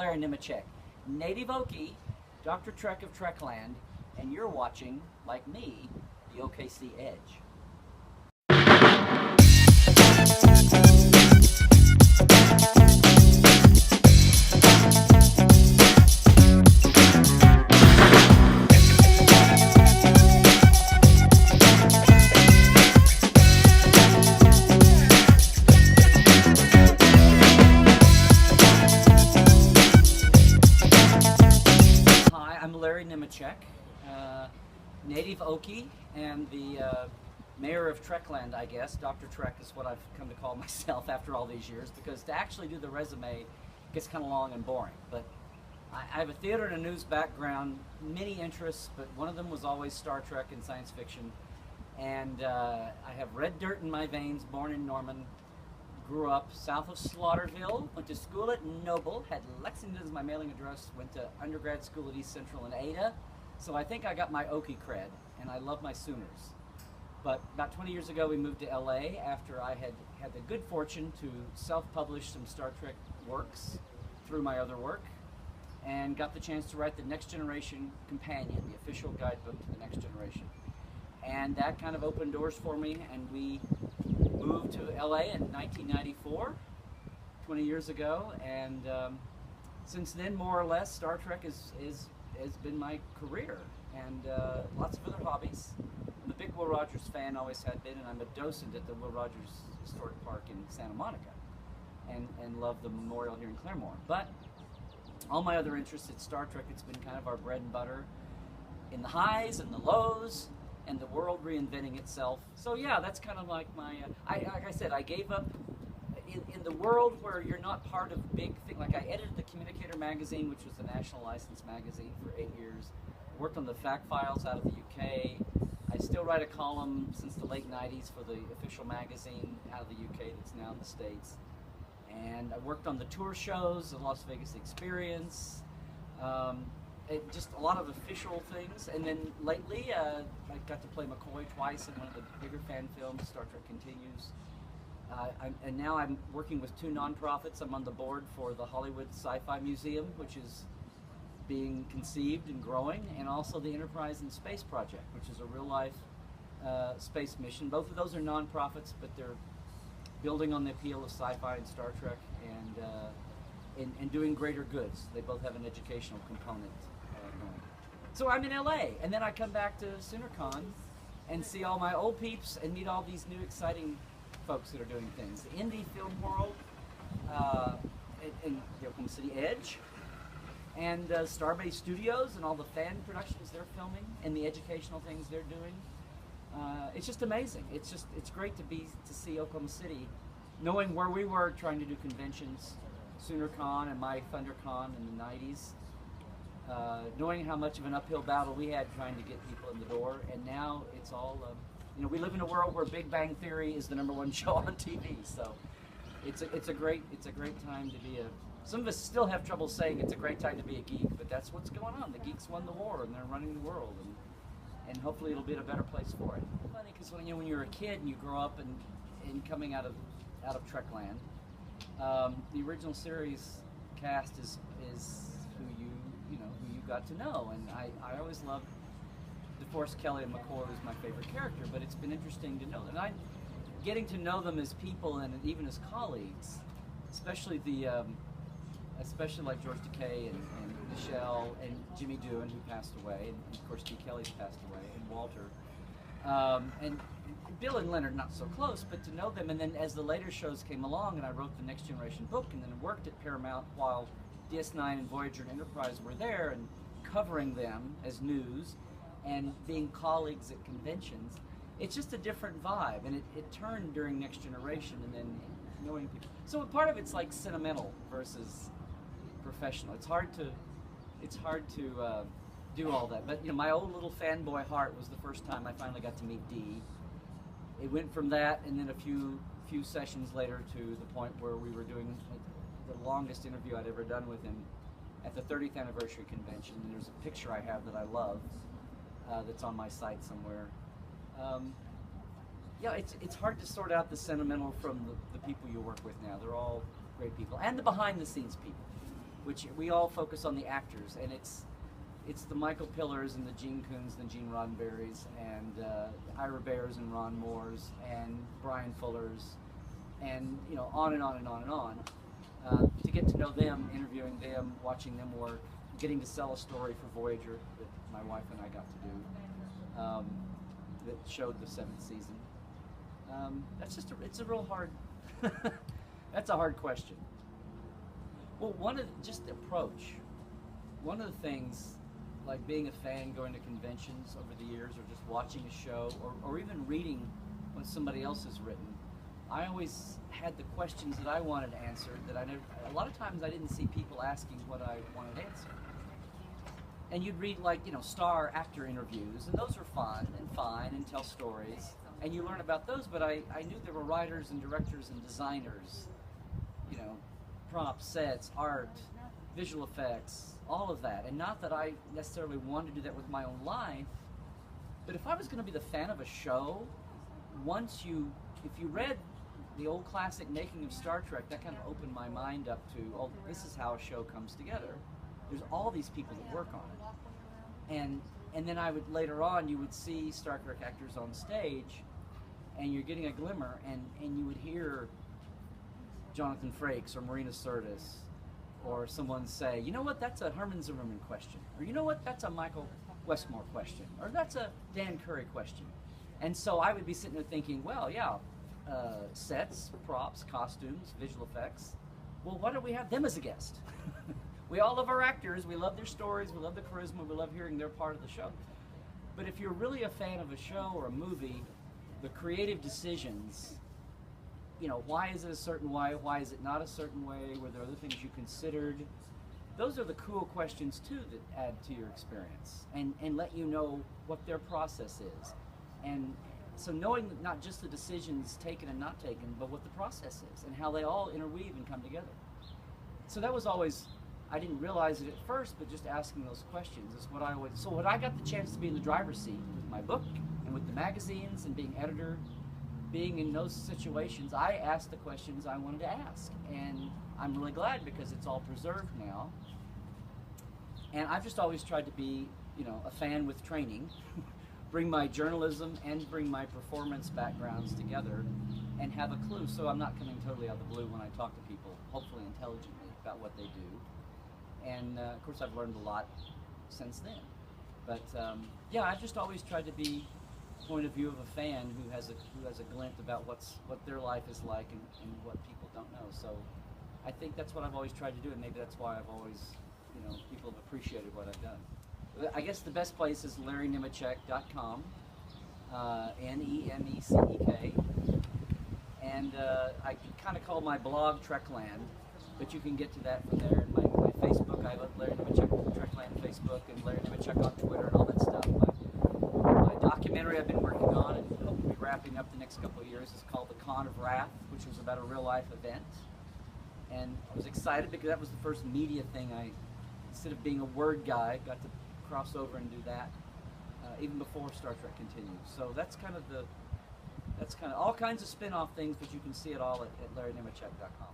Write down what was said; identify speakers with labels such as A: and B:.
A: Larry Nemecek, native Okie, Dr.Trek of Trekland, and you're watching, like me, the OKC Edge. Nemecek, native Okie, and the mayor of Trekland, I guess. Dr. Trek is what I've come to call myself after all these years, because to actually do the resume gets kind of long and boring. But I have a theater and a news background, many interests, but one of them was always Star Trek and science fiction. And I have red dirt in my veins, born in Norman, grew up south of Slaughterville, went to school at Noble, had Lexington as my mailing address, went to undergrad school at East Central in Ada. So I think I got my Okie cred, and I love my Sooners. But about 20 years ago, we moved to LA after I had the good fortune to self-publish some Star Trek works through my other work, and got the chance to write the Next Generation Companion, the official guidebook to the Next Generation. And that kind of opened doors for me, and we moved to LA in 1994, 20 years ago, and since then, more or less, Star Trek has been my career, and lots of other hobbies. I'm a big Will Rogers fan, always have been, and I'm a docent at the Will Rogers Historic Park in Santa Monica, and love the memorial here in Claremore. But all my other interests at Star Trek, it's been kind of our bread and butter, in the highs and the lows, and the world reinventing itself. So yeah, that's kind of like my, like I said, I gave up in the world where you're not part of big things. Like I edited the Communicator magazine, which was a national license magazine for 8 years. Worked on the Fact Files out of the UK. I still write a column since the late 90s for the official magazine out of the UK that's now in the States. And I worked on the tour shows, the Las Vegas Experience, just a lot of official things. And then lately, I got to play McCoy twice in one of the bigger fan films, Star Trek Continues. And now I'm working with 2 nonprofits. I'm on the board for the Hollywood Sci-Fi Museum, which is being conceived and growing, and also the Enterprise in Space Project, which is a real-life space mission. Both of those are nonprofits, but they're building on the appeal of sci-fi and Star Trek, and doing greater goods. They both have an educational component going. So I'm in LA, and then I come back to SoonerCon and see all my old peeps and meet all these new exciting folks that are doing things. The indie film world, in the Oklahoma City Edge, and Starbase Studios and all the fan productions they're filming and the educational things they're doing. It's just amazing. It's great to see Oklahoma City, knowing where we were trying to do conventions, SoonerCon and my ThunderCon in the 90s, knowing how much of an uphill battle we had trying to get people in the door, and now it's all, we live in a world where Big Bang Theory is the #1 show on TV, so it's a great time to be some of us still have trouble saying it's a great time to be a geek, but that's what's going on. The geeks won the war, and they're running the world, and hopefully it'll be in a better place for it. It's funny because when you're a kid and you grow up and coming out of Trekland, the original series cast is who you got to know, and I always loved DeForest Kelley and McCoy was my favorite character, but it's been interesting to know that getting to know them as people and even as colleagues, especially like George Takei and Michelle and Jimmy Doohan, who passed away, and of course Dee Kelly's passed away, and Walter, and Bill and Leonard not so close, but to know them. And then as the later shows came along, and I wrote the Next Generation book, and then worked at Paramount while DS9 and Voyager and Enterprise were there, and covering them as news, and being colleagues at conventions, it's just a different vibe, and it turned during Next Generation, and then knowing people. So part of it's like sentimental versus professional. It's hard to do all that. But my old little fanboy heart was the first time I finally got to meet Dee. It went from that, and then a few sessions later to the point where we were doing the longest interview I'd ever done with him at the 30th anniversary convention. And there's a picture I have that I love that's on my site somewhere. Yeah, it's hard to sort out the sentimental from the people you work with now. They're all great people, and the behind-the-scenes people. which we all focus on the actors, and it's the Michael Pillars and the Gene Coons and the Gene Roddenberrys and Ira Bears and Ron Moores and Brian Fullers, and on and on and on and on. To get to know them, interviewing them, watching them work, getting to sell a story for Voyager that my wife and I got to do, that showed the 7th season. It's a real hard, that's a hard question. Well, just the approach. One of the things, like being a fan, going to conventions over the years, or just watching a show, or even reading what somebody else has written, I always had the questions that I wanted answered that a lot of times I didn't see people asking what I wanted answered. And you'd read star actor interviews, and those are fun and fine and tell stories, and you learn about those, but I knew there were writers and directors and designers, props, sets, art, visual effects, all of that. And not that I necessarily wanted to do that with my own life, but if I was going to be the fan of a show, if you read the old classic Making of Star Trek, that kind of opened my mind up to, oh, this is how a show comes together. There's all these people that work on it. And then later on, you would see Star Trek actors on stage, and you're getting a glimmer, and you would hear Jonathan Frakes or Marina Sirtis, or someone say, you know what, that's a Herman Zimmerman question, or you know what, that's a Michael Westmore question, or that's a Dan Curry question. And so I would be sitting there thinking, well, yeah, sets, props, costumes, visual effects. Well, why don't we have them as a guest? We all love our actors, we love their stories, we love the charisma, we love hearing they're part of the show. But if you're really a fan of a show or a movie, the creative decisions, why is it a certain way, why is it not a certain way, were there other things you considered? Those are the cool questions too that add to your experience and let you know what their process is. And so knowing not just the decisions taken and not taken, but what the process is and how they all interweave and come together. So that was always, I didn't realize it at first, but just asking those questions is what I always, so when I got the chance to be in the driver's seat with my book and with the magazines and being editor, being in those situations, I asked the questions I wanted to ask. And I'm really glad because it's all preserved now. And I've just always tried to be, a fan with training, bring my journalism and bring my performance backgrounds together and have a clue, so I'm not coming totally out of the blue when I talk to people, hopefully intelligently, about what they do. And of course I've learned a lot since then. But yeah, I've just always tried to be point of view of a fan who has a glint about what their life is like and what people don't know. So I think that's what I've always tried to do, and maybe that's why I've always, people have appreciated what I've done. I guess the best place is LarryNemecek.com, Nemecek, and I kind of call my blog Trekland, but you can get to that from there. And my Facebook, I have Larry Nemecek Trekland Facebook, and Larry Nemecek on Twitter and all that stuff. My documentary I've been working on and hope to be wrapping up the next couple of years is called The Con of Wrath, which was about a real life event. And I was excited because that was the first media thing instead of being a word guy, got to cross over and do that even before Star Trek continued. So that's kind of all kinds of spin-off things, but you can see it all at LarryNemecek.com.